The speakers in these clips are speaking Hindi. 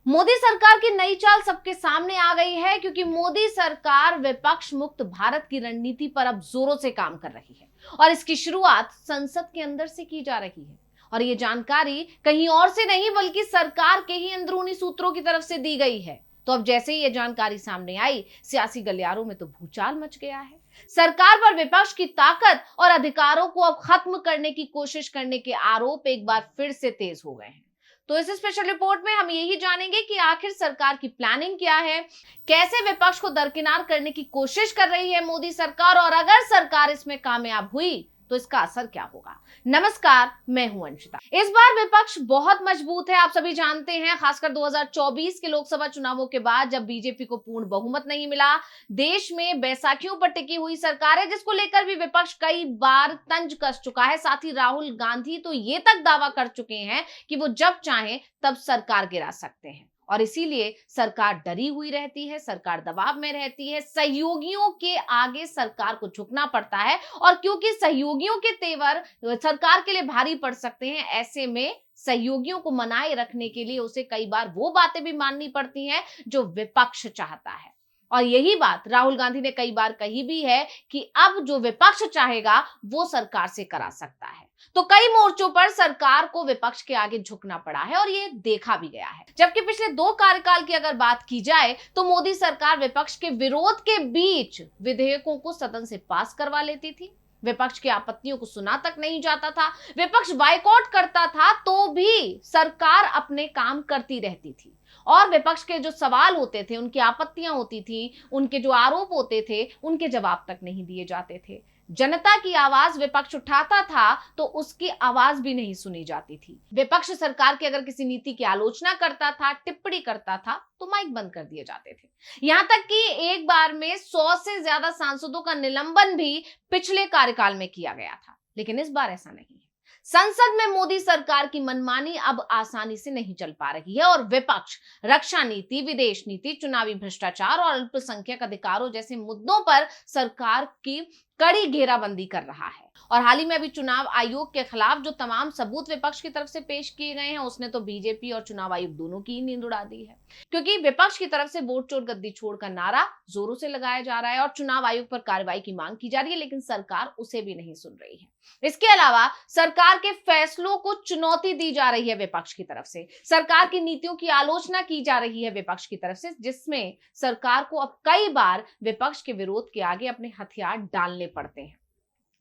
मोदी सरकार की नई चाल सबके सामने आ गई है, क्योंकि मोदी सरकार विपक्ष मुक्त भारत की रणनीति पर अब जोरों से काम कर रही है और इसकी शुरुआत संसद के अंदर से की जा रही है। और ये जानकारी कहीं और से नहीं बल्कि सरकार के ही अंदरूनी सूत्रों की तरफ से दी गई है। तो अब जैसे ही ये जानकारी सामने आई, सियासी गलियारों में तो भूचाल मच गया है। सरकार पर विपक्ष की ताकत और अधिकारों को अब खत्म करने की कोशिश करने के आरोप एक बार फिर से तेज हो गए हैं। तो इस स्पेशल रिपोर्ट में हम यही जानेंगे कि आखिर सरकार की प्लानिंग क्या है, कैसे विपक्ष को दरकिनार करने की कोशिश कर रही है मोदी सरकार, और अगर सरकार इसमें कामयाब हुई तो इसका असर क्या होगा। नमस्कार, मैं हूं अंशिता। इस बार विपक्ष बहुत मजबूत है, आप सभी जानते हैं। खासकर 2024 के लोकसभा चुनावों के बाद जब बीजेपी को पूर्ण बहुमत नहीं मिला, देश में बैसाखियों पर टिकी हुई सरकार है, जिसको लेकर भी विपक्ष कई बार तंज कस चुका है। साथ ही राहुल गांधी तो ये तक दावा कर चुके हैं कि वो जब चाहें तब सरकार गिरा सकते हैं, और इसीलिए सरकार डरी हुई रहती है, सरकार दबाव में रहती है। सहयोगियों के आगे सरकार को झुकना पड़ता है, और क्योंकि सहयोगियों के तेवर सरकार के लिए भारी पड़ सकते हैं, ऐसे में सहयोगियों को मनाए रखने के लिए उसे कई बार वो बातें भी माननी पड़ती हैं जो विपक्ष चाहता है। और यही बात राहुल गांधी ने कई बार कही भी है कि अब जो विपक्ष चाहेगा वो सरकार से करा सकता है। तो कई मोर्चों पर सरकार को विपक्ष के आगे झुकना पड़ा है और ये देखा भी गया है। जबकि पिछले 2 कार्यकाल की अगर बात की जाए तो मोदी सरकार विपक्ष के विरोध के बीच विधेयकों को सदन से पास करवा लेती थी। विपक्ष की आपत्तियों को सुना तक नहीं जाता था, विपक्ष बायकॉट करता था तो भी सरकार अपने काम करती रहती थी। और विपक्ष के जो सवाल होते थे, उनकी आपत्तियां होती थी, उनके जो आरोप होते थे, उनके जवाब तक नहीं दिए जाते थे। जनता की आवाज विपक्ष उठाता था तो उसकी आवाज भी नहीं सुनी जाती थी। विपक्ष सरकार की अगर किसी नीति की आलोचना करता था, टिप्पणी करता था, तो माइक बंद कर दिए जाते थे। यहां तक कि एक बार में 100 से ज्यादा सांसदों का निलंबन भी पिछले कार्यकाल में किया गया था। लेकिन इस बार ऐसा नहीं है। संसद में मोदी सरकार की मनमानी अब आसानी से नहीं चल पा रही है, और विपक्ष रक्षा नीति, विदेश नीति, चुनावी भ्रष्टाचार और अल्पसंख्यक अधिकारों जैसे मुद्दों पर सरकार की कड़ी घेराबंदी कर रहा है। और हाल ही में अभी चुनाव आयोग के खिलाफ जो तमाम सबूत विपक्ष की तरफ से पेश किए गए हैं, उसने तो बीजेपी और चुनाव आयोग दोनों की नींद उड़ा दी है। क्योंकि विपक्ष की तरफ से वोट चोर गद्दी छोड़ का नारा जोरों से लगाया जा रहा है और चुनाव आयोग पर कार्रवाई की मांग की जा रही है, लेकिन सरकार उसे भी नहीं सुन रही है। इसके अलावा सरकार के फैसलों को चुनौती दी जा रही है विपक्ष की तरफ से, सरकार की नीतियों की आलोचना की जा रही है विपक्ष की तरफ से, जिसमें सरकार को अब कई बार विपक्ष के विरोध के आगे अपने हथियार डालने पड़ते हैं।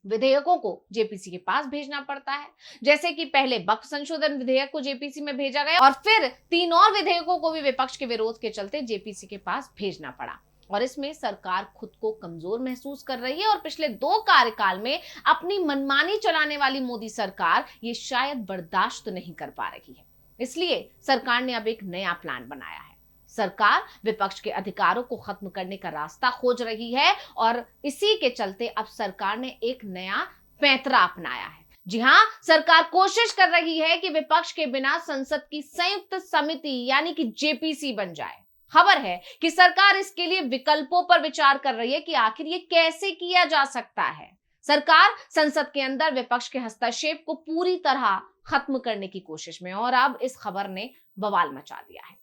विधेयकों को जेपीसी के पास भेजना पड़ता है, जैसे कि पहले वक्फ संशोधन विधेयक को जेपीसी में भेजा गया और फिर 3 और विधेयकों को भी विपक्ष के विरोध के चलते जेपीसी के पास भेजना पड़ा। और इसमें सरकार खुद को कमजोर महसूस कर रही है, और पिछले 2 कार्यकाल में अपनी मनमानी चलाने वाली मोदी सरकार ये शायद बर्दाश्त नहीं कर पा रही है। इसलिए सरकार ने अब एक नया प्लान बनाया है। सरकार विपक्ष के अधिकारों को खत्म करने का रास्ता खोज रही है, और इसी के चलते अब सरकार ने एक नया पैंतरा अपनाया है। जी हां, सरकार कोशिश कर रही है कि विपक्ष के बिना संसद की संयुक्त समिति यानी कि जेपीसी बन जाए। खबर है कि सरकार इसके लिए विकल्पों पर विचार कर रही है कि आखिर ये कैसे किया जा सकता है। सरकार संसद के अंदर विपक्ष के हस्तक्षेप को पूरी तरह खत्म करने की कोशिश में, और अब इस खबर ने बवाल मचा दिया है।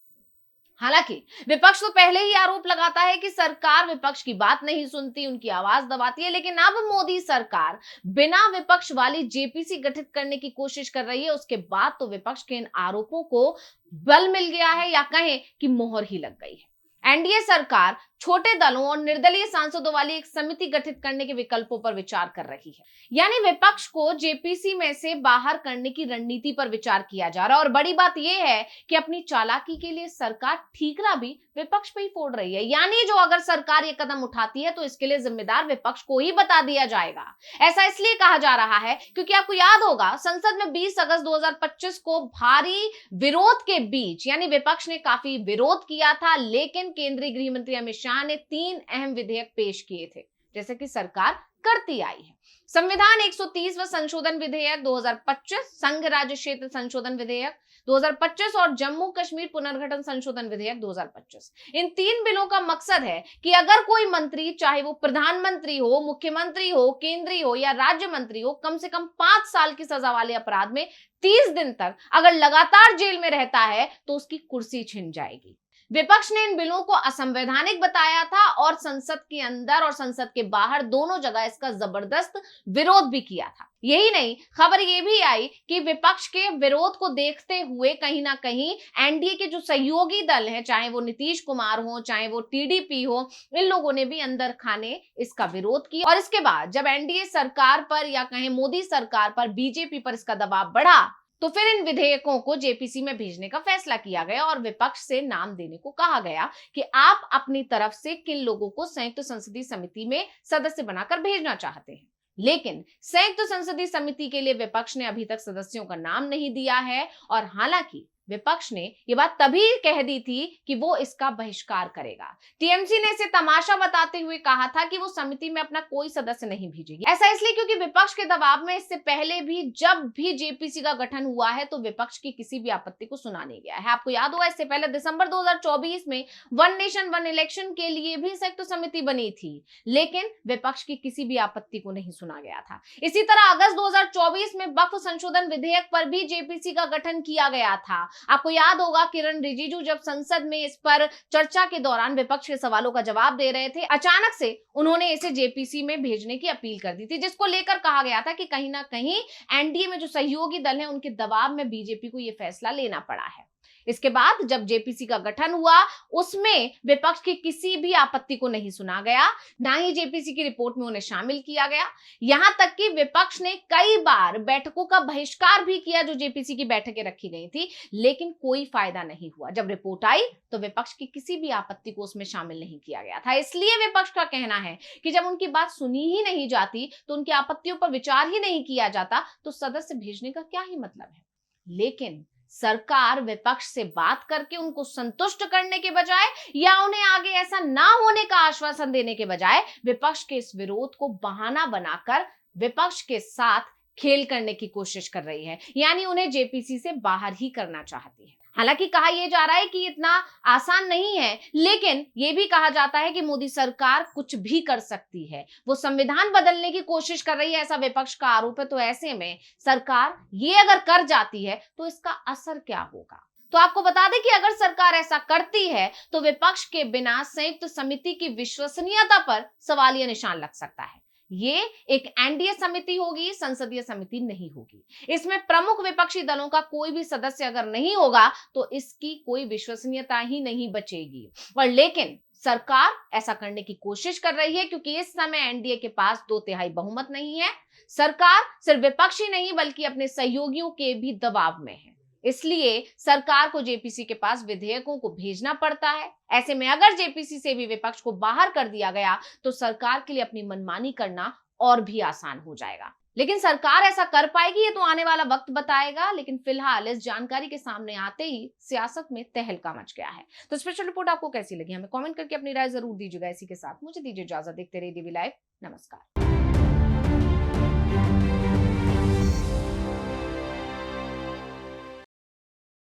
हालांकि विपक्ष तो पहले ही आरोप लगाता है कि सरकार विपक्ष की बात नहीं सुनती, उनकी आवाज दबाती है, लेकिन अब मोदी सरकार बिना विपक्ष वाली जेपीसी गठित करने की कोशिश कर रही है। उसके बाद तो विपक्ष के इन आरोपों को बल मिल गया है, या कहें कि मोहर ही लग गई है। एनडीए सरकार छोटे दलों और निर्दलीय सांसदों वाली एक समिति गठित करने के विकल्पों पर विचार कर रही है, यानी विपक्ष को जेपीसी में से बाहर करने की रणनीति पर विचार किया जा रहा है। और बड़ी बात यह है कि अपनी चालाकी के लिए सरकार ठीकरा भी विपक्ष पे ही फोड़ रही है, यानी जो अगर सरकार ये कदम उठाती है तो इसके लिए जिम्मेदार विपक्ष को ही बता दिया जाएगा। ऐसा इसलिए कहा जा रहा है क्योंकि आपको याद होगा, संसद में 20 अगस्त 2025 को भारी विरोध के बीच, यानी विपक्ष ने काफी विरोध किया था, लेकिन केंद्रीय गृह मंत्री अमित शाह ने 3 अहम विधेयक पेश किए थे, जैसे कि सरकार करती आई है। संविधान 130वां संशोधन विधेयक 2025, संघ राज्य क्षेत्र संशोधन विधेयक, 2025 और जम्मू कश्मीर पुनर्गठन संशोधन विधेयक 2025। इन 3 बिलों का मकसद है कि अगर कोई मंत्री, चाहे वो प्रधानमंत्री हो, मुख्यमंत्री हो, केंद्रीय हो या राज्य मंत्री हो, कम से कम 5 साल की सजा वाले अपराध में 30 दिन तक अगर लगातार जेल में रहता है तो उसकी कुर्सी छिन जाएगी। विपक्ष ने इन बिलों को असंवैधानिक बताया था और संसद के अंदर और संसद के बाहर दोनों जगह इसका जबरदस्त विरोध भी किया था। यही नहीं, खबर ये भी आई कि विपक्ष के विरोध को देखते हुए कहीं ना कहीं एनडीए के जो सहयोगी दल हैं, चाहे वो नीतीश कुमार हो, चाहे वो टीडीपी हो, इन लोगों ने भी अंदर खाने इसका विरोध किया। और इसके बाद जब एनडीए सरकार पर या कहें मोदी सरकार पर, बीजेपी पर इसका दबाव बढ़ा, तो फिर इन विधेयकों को जेपीसी में भेजने का फैसला किया गया और विपक्ष से नाम देने को कहा गया कि आप अपनी तरफ से किन लोगों को संयुक्त संसदीय समिति में सदस्य बनाकर भेजना चाहते हैं। लेकिन संयुक्त संसदीय समिति के लिए विपक्ष ने अभी तक सदस्यों का नाम नहीं दिया है और हालांकि विपक्ष ने ये बात तभी कह दी थी कि वो इसका बहिष्कार करेगा। टीएमसी ने इसे तमाशा बताते हुए कहा था कि वो समिति में अपना कोई सदस्य नहीं भेजेगी। ऐसा इसलिए क्योंकि विपक्ष के दबाव में इससे पहले भी जब भी जेपीसी का गठन हुआ है तो विपक्ष की किसी भी आपत्ति को सुना नहीं गया है। आपको याद होगा, इससे पहले दिसंबर 2024 में वन नेशन वन इलेक्शन के लिए भी संयुक्त समिति बनी थी, लेकिन विपक्ष की किसी भी आपत्ति को नहीं सुना गया था। इसी तरह अगस्त 2024 में वक्फ संशोधन विधेयक पर भी जेपीसी का गठन किया गया था। आपको याद होगा, किरण रिजिजू जब संसद में इस पर चर्चा के दौरान विपक्ष के सवालों का जवाब दे रहे थे, अचानक से उन्होंने इसे जेपीसी में भेजने की अपील कर दी थी, जिसको लेकर कहा गया था कि कहीं ना कहीं एनडीए में जो सहयोगी दल हैं उनके दबाव में बीजेपी को यह फैसला लेना पड़ा है। इसके बाद जब जेपीसी का गठन हुआ उसमें विपक्ष की किसी भी आपत्ति को नहीं सुना गया, ना ही जेपीसी की रिपोर्ट में उन्हें शामिल किया गया। यहां तक कि विपक्ष ने कई बार बैठकों का बहिष्कार भी किया जो जेपीसी की बैठकें रखी गई थी, लेकिन कोई फायदा नहीं हुआ। जब रिपोर्ट आई तो विपक्ष की किसी भी आपत्ति को उसमें शामिल नहीं किया गया था। इसलिए विपक्ष का कहना है कि जब उनकी बात सुनी ही नहीं जाती, तो उनकी आपत्तियों पर विचार ही नहीं किया जाता, तो सदस्य भेजने का क्या ही मतलब है। लेकिन सरकार विपक्ष से बात करके उनको संतुष्ट करने के बजाय या उन्हें आगे ऐसा ना होने का आश्वासन देने के बजाय विपक्ष के इस विरोध को बहाना बनाकर विपक्ष के साथ खेल करने की कोशिश कर रही है, यानी उन्हें जेपीसी से बाहर ही करना चाहती है। हालांकि कहा यह जा रहा है कि इतना आसान नहीं है, लेकिन यह भी कहा जाता है कि मोदी सरकार कुछ भी कर सकती है, वो संविधान बदलने की कोशिश कर रही है, ऐसा विपक्ष का आरोप है। तो ऐसे में सरकार ये अगर कर जाती है तो इसका असर क्या होगा? तो आपको बता दें कि अगर सरकार ऐसा करती है तो विपक्ष के बिना संयुक्त समिति की विश्वसनीयता पर सवालिया निशान लग सकता है। ये एक एनडीए समिति होगी, संसदीय समिति नहीं होगी। इसमें प्रमुख विपक्षी दलों का कोई भी सदस्य अगर नहीं होगा तो इसकी कोई विश्वसनीयता ही नहीं बचेगी। और लेकिन सरकार ऐसा करने की कोशिश कर रही है क्योंकि इस समय एनडीए के पास 2/3 बहुमत नहीं है। सरकार सिर्फ विपक्षी नहीं बल्कि अपने सहयोगियों के भी दबाव में है, इसलिए सरकार को जेपीसी के पास विधेयकों को भेजना पड़ता है। ऐसे में अगर जेपीसी से भी विपक्ष को बाहर कर दिया गया तो सरकार के लिए अपनी मनमानी करना और भी आसान हो जाएगा। लेकिन सरकार ऐसा कर पाएगी ये तो आने वाला वक्त बताएगा। लेकिन फिलहाल इस जानकारी के सामने आते ही सियासत में तहलका मच गया है। तो स्पेशल रिपोर्ट आपको कैसी लगी हमें कमेंट करके अपनी राय जरूर दीजिएगा। इसी के साथ मुझे दीजिए इजाजत। देखते रहिए DV लाइव। नमस्कार।